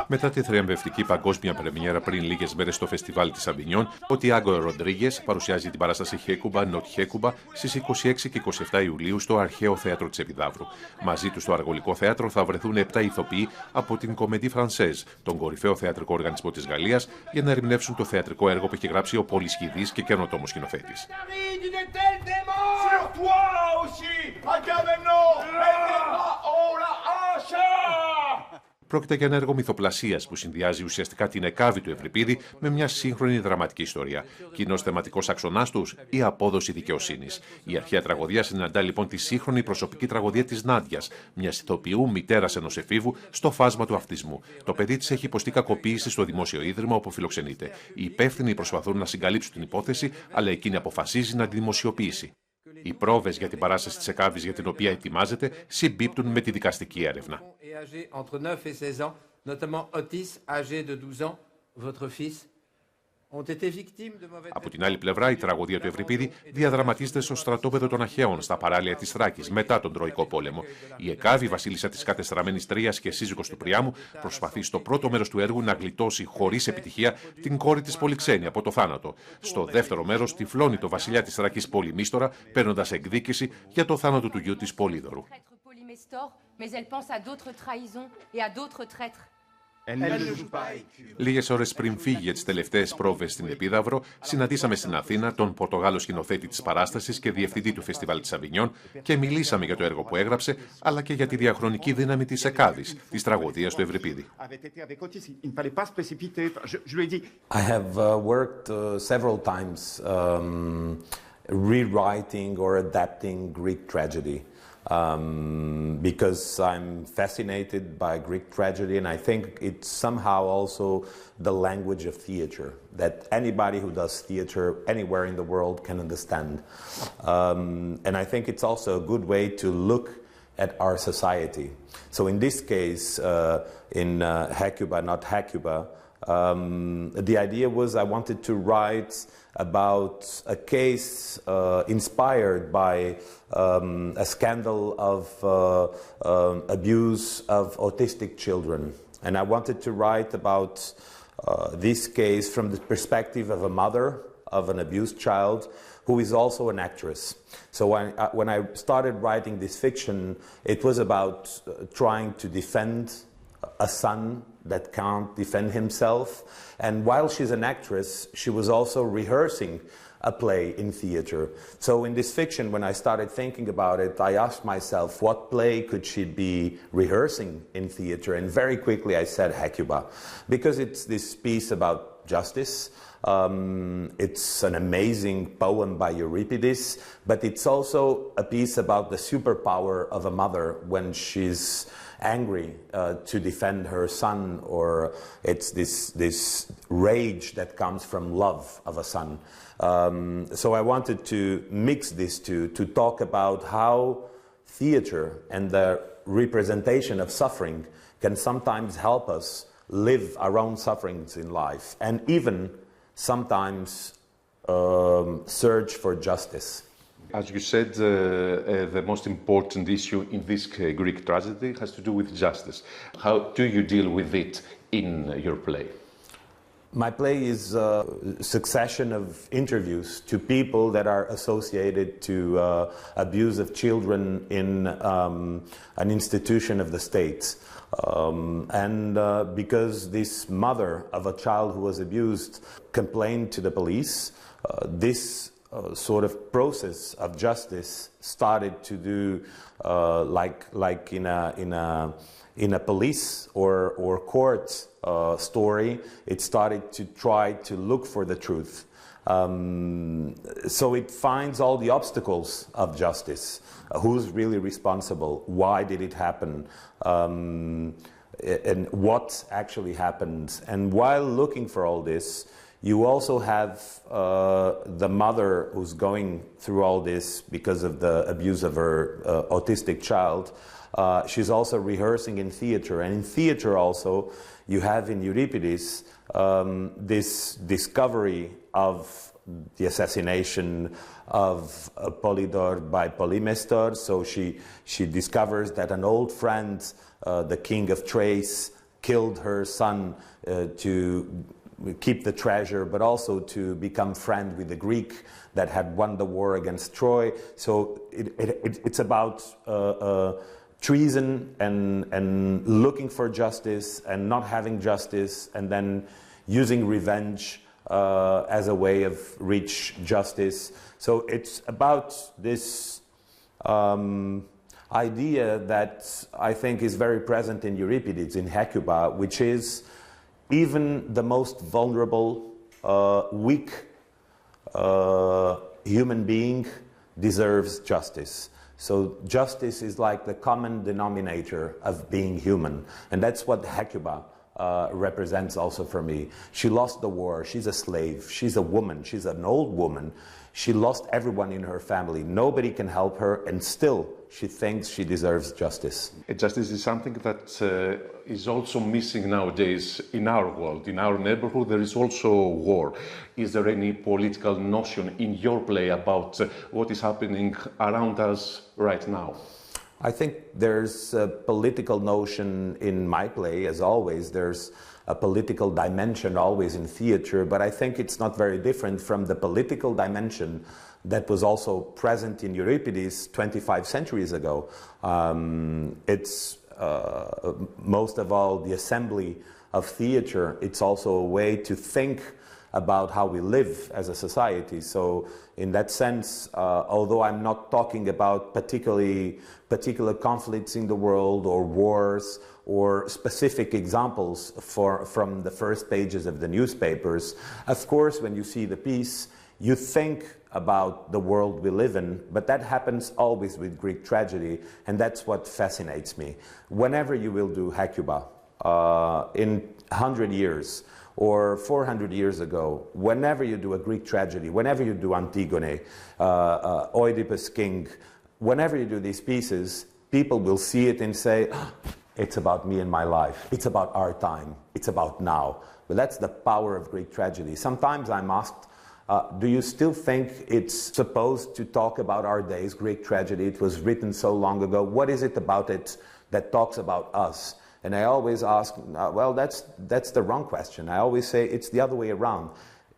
Μετά τη θριαμβευτική παγκόσμια πρεμιέρα πριν λίγες μέρες στο φεστιβάλ της Αβινιόν, ο Τιάγκο Ροντρίγκες παρουσιάζει την παράσταση Hecuba, Hecuba στις 26 και 27 Ιουλίου στο Αρχαίο Θέατρο της Επιδαύρου. Μαζί του στο Αργολικό Θέατρο θα βρεθούν 7 ηθοποιοί από την Comédie-Française, τον κορυφαίο θεατρικό οργανισμό της Γαλλίας, για να ερμηνεύσουν το θεατρικό έργο που έχει γράψει ο πολυσχηδής και καινοτόμος σκηνοθέτης. Πρόκειται για ένα έργο μυθοπλασίας που συνδυάζει ουσιαστικά την Εκάβη του Ευριπίδη με μια σύγχρονη δραματική ιστορία. Κοινός θεματικός άξονάς τους, η απόδοση δικαιοσύνης. Η αρχαία τραγωδία συναντά λοιπόν τη σύγχρονη προσωπική τραγωδία της Νάντιας, μιας ηθοποιού μητέρας ενός εφήβου στο φάσμα του αυτισμού. Το παιδί της έχει υποστεί κακοποίηση στο δημόσιο ίδρυμα όπου φιλοξενείται. Οι υπεύθυνοι προσπαθούν να συγκαλύψουν την υπόθεση, αλλά εκείνη αποφασίζει να τη δημοσιοποιήσει. Οι πρόβες για την παράσταση της Εκάβης για την οποία ετοιμάζεται συμπίπτουν με τη δικαστική έρευνα. Από την άλλη πλευρά, η τραγωδία του Ευριπίδη διαδραματίζεται στο στρατόπεδο των Αχαίων, στα παράλια της Θράκης, μετά τον Τροϊκό Πόλεμο. Η Εκάβη, βασίλισσα της κατεστραμμένης Τρίας και σύζυγος του Πριάμου, προσπαθεί στο πρώτο μέρος του έργου να γλιτώσει χωρίς επιτυχία την κόρη της Πολυξένη από το θάνατο. Στο δεύτερο μέρος, τυφλώνει το βασιλιά της Θράκης Πολυμίστορα, παίρνοντας εκδίκηση για το θάνατο του γιού της Πολύδωρου. Λίγες ώρες πριν φύγει για τις τελευταίες πρόβες στην Επίδαυρο, συναντήσαμε στην Αθήνα τον Πορτογάλο σκηνοθέτη της παράστασης και διευθυντή του φεστιβάλ της Αβινιόν και μιλήσαμε για το έργο που έγραψε, αλλά και για τη διαχρονική δύναμη της Εκάβης, της τραγωδίας του Ευριπίδη. I have worked several times rewriting or adapting Greek tragedy. Because I'm fascinated by Greek tragedy, and I think it's somehow also the language of theater that anybody who does theater anywhere in the world can understand. And I think it's also a good way to look at our society. So in this case, in Hecuba, not Hecuba, the idea was I wanted to write about a case inspired by a scandal of abuse of autistic children. And I wanted to write about this case from the perspective of a mother of an abused child who is also an actress. So when I started writing this fiction, it was about trying to defend a son that can't defend himself, and while she's an actress, she was also rehearsing a play in theater. So in this fiction, when I started thinking about it, I asked myself, what play could she be rehearsing in theater? And very quickly I said Hecuba, because it's this piece about justice. It's an amazing poem by Eurypides, but it's also a piece about the superpower of a mother when she's angry to defend her son, or it's this rage that comes from love of a son. So I wanted to mix these two to talk about how theater and the representation of suffering can sometimes help us live our own sufferings in life, and even sometimes search for justice. As you said, the most important issue in this Greek tragedy has to do with justice. How do you deal with it in your play? My play is a succession of interviews to people that are associated to abuse of children in an institution of the state. Because this mother of a child who was abused complained to the police, this sort of process of justice started to do like in a police or court story. It started to try to look for the truth. So it finds all the obstacles of justice. Who's really responsible? Why did it happen? And what actually happened? And while looking for all this, you also have the mother who's going through all this because of the abuse of her autistic child. She's also rehearsing in theater. And in theater also, you have in Euripides this discovery of the assassination of Polydor by Polymestor. So she discovers that an old friend, the king of Thrace, killed her son to keep the treasure, but also to become friend with the Greek that had won the war against Troy. So it's about treason and looking for justice and not having justice, and then using revenge as a way of reach justice. So it's about this idea that I think is very present in Euripides, in Hecuba, which is even the most vulnerable, weak human being deserves justice. So justice is like the common denominator of being human. And that's what Hecuba represents also for me. She lost the war, she's a slave, she's a woman, she's an old woman. She lost everyone in her family. Nobody can help her, and still she thinks she deserves justice. Justice is something that is also missing nowadays in our world. In our neighborhood, there is also war. Is there any political notion in your play about what is happening around us right now? I think there's a political notion in my play, as always. There's a political dimension always in theater, but I think it's not very different from the political dimension that was also present in Euripides 25 centuries ago. It's most of all the assembly of theater. It's also a way to think about how we live as a society. So in that sense, although I'm not talking about particular conflicts in the world or wars or specific examples from the first pages of the newspapers, of course, when you see the piece, you think about the world we live in, but that happens always with Greek tragedy, and that's what fascinates me. Whenever you will do Hecuba, in 100 years, or 400 years ago, whenever you do a Greek tragedy, whenever you do Antigone, Oedipus King, whenever you do these pieces, people will see it and say, oh, it's about me and my life. It's about our time. It's about now. But that's the power of Greek tragedy. Sometimes I'm asked, do you still think it's supposed to talk about our days, Greek tragedy? It was written so long ago. What is it about it that talks about us? And I always ask, well, that's the wrong question. I always say it's the other way around.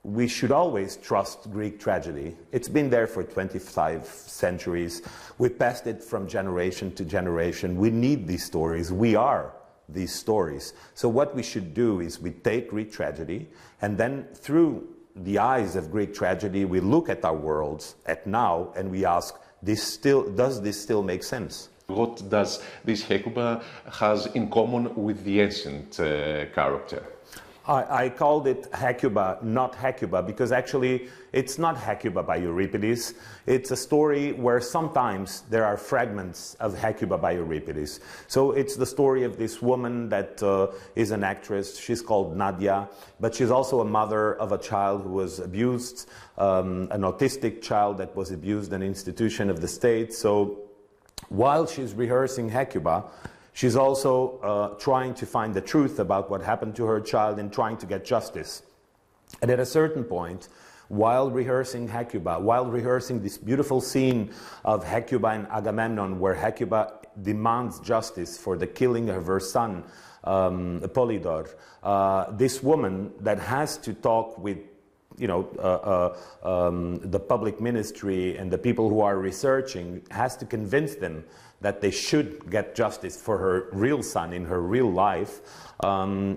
We should always trust Greek tragedy. It's been there for 25 centuries. We passed it from generation to generation. We need these stories. We are these stories. So what we should do is we take Greek tragedy, and then through the eyes of Greek tragedy, we look at our worlds at now, and we ask, does this still make sense? What does this Hecuba has in common with the ancient character? I called it Hecuba, not Hecuba, because actually it's not Hecuba by Euripides. It's a story where sometimes there are fragments of Hecuba by Euripides. So it's the story of this woman that is an actress. She's called Nadia, but she's also a mother of a child who was abused, an autistic child that was abused in an institution of the state. So while she's rehearsing Hecuba, she's also trying to find the truth about what happened to her child and trying to get justice. And at a certain point, while rehearsing Hecuba, while rehearsing this beautiful scene of Hecuba and Agamemnon, where Hecuba demands justice for the killing of her son, Polydor, this woman that has to talk with the public ministry and the people who are researching, has to convince them that they should get justice for her real son in her real life.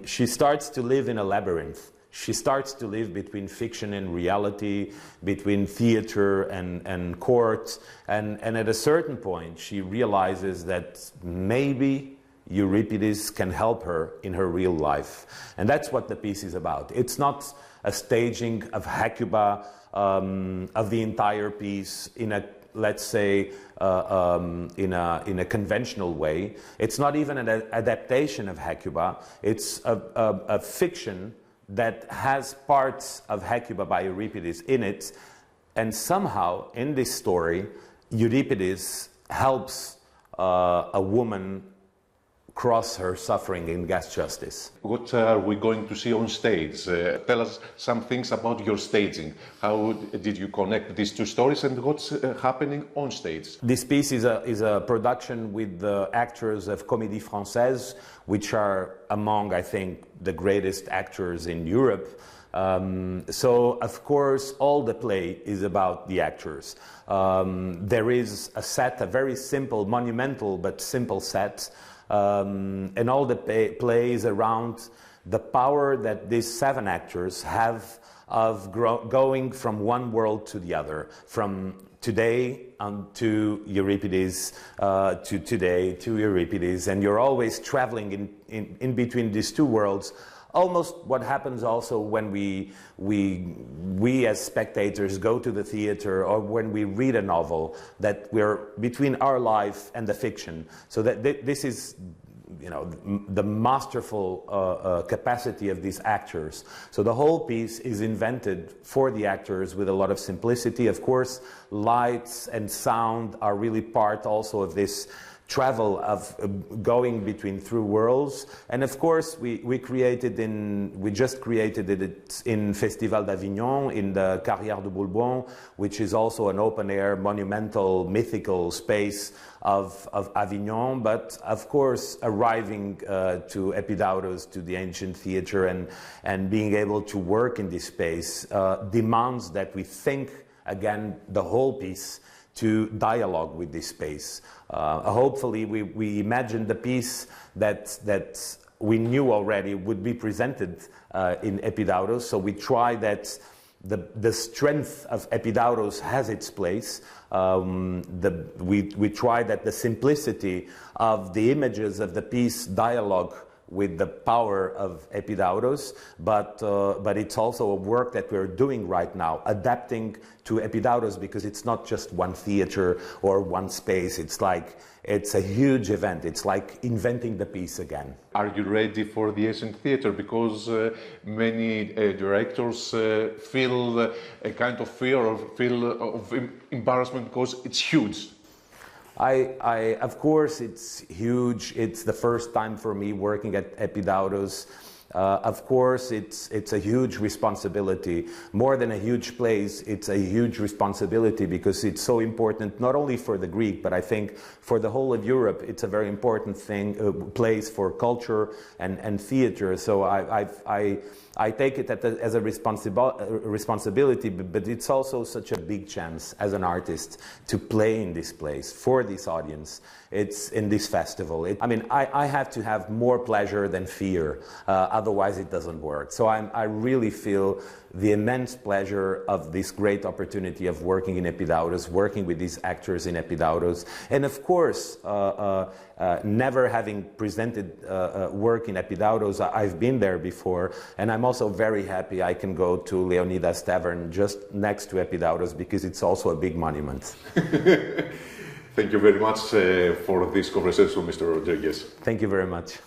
She starts to live in a labyrinth. She starts to live between fiction and reality, between theater and court, and at a certain point she realizes that maybe Euripides can help her in her real life. And that's what the piece is about. It's not a staging of Hecuba, of the entire piece in a, let's say, in a conventional way. It's not even an adaptation of Hecuba. It's a fiction that has parts of Hecuba by Euripides in it. And somehow, in this story, Euripides helps a woman cross her suffering and get justice. What are we going to see on stage? Tell us some things about your staging. How did you connect these two stories and what's happening on stage? This piece is a production with the actors of Comédie-Française, which are among, I think, the greatest actors in Europe. So, of course, all the play is about the actors. There is a set, a very simple, monumental but simple set, and all the play is around the power that these 7 actors have of going from one world to the other, from today to Euripides, to today to Euripides, and you're always traveling in between these two worlds. Almost what happens also when we as spectators go to the theater or when we read a novel, that we're between our life and the fiction. So that this is, you know, the masterful capacity of these actors. So the whole piece is invented for the actors with a lot of simplicity. Of course, lights and sound are really part also of this travel of going between through worlds. And of course, we just created it in Festival d'Avignon, in the Carrière de Bourbon, which is also an open-air, monumental, mythical space of Avignon. But of course, arriving to Epidavru, to the ancient theater, and being able to work in this space demands that we think, again, the whole piece to dialogue with this space. Hopefully, we imagined the piece that we knew already would be presented in Epidavru. So we try that the strength of Epidavru has its place. We try that the simplicity of the images of the piece dialogue with the power of Epidavru, but it's also a work that we're doing right now, adapting to Epidavru, because it's not just one theater or one space. It's a huge event. It's like inventing the piece again. Are you ready for the ancient theater? Because many directors feel a kind of fear or feel of embarrassment because it's huge. Of course, it's huge. It's the first time for me working at Epidavru. Of course, it's a huge responsibility. More than a huge place, it's a huge responsibility because it's so important, not only for the Greek, but I think for the whole of Europe. It's a very important place for culture and theater. So I take it as a responsibility, but it's also such a big chance as an artist to play in this place for this audience. It's in this festival. I have to have more pleasure than fear, otherwise it doesn't work. So I really feel the immense pleasure of this great opportunity of working in Epidavru, working with these actors in Epidavru, and of course, never having presented work in Epidavru, I've been there before, and I'm also very happy I can go to Leonidas Tavern just next to Epidavru because it's also a big monument. Thank you very much for this conversation, Mr. Rodriguez. Thank you very much.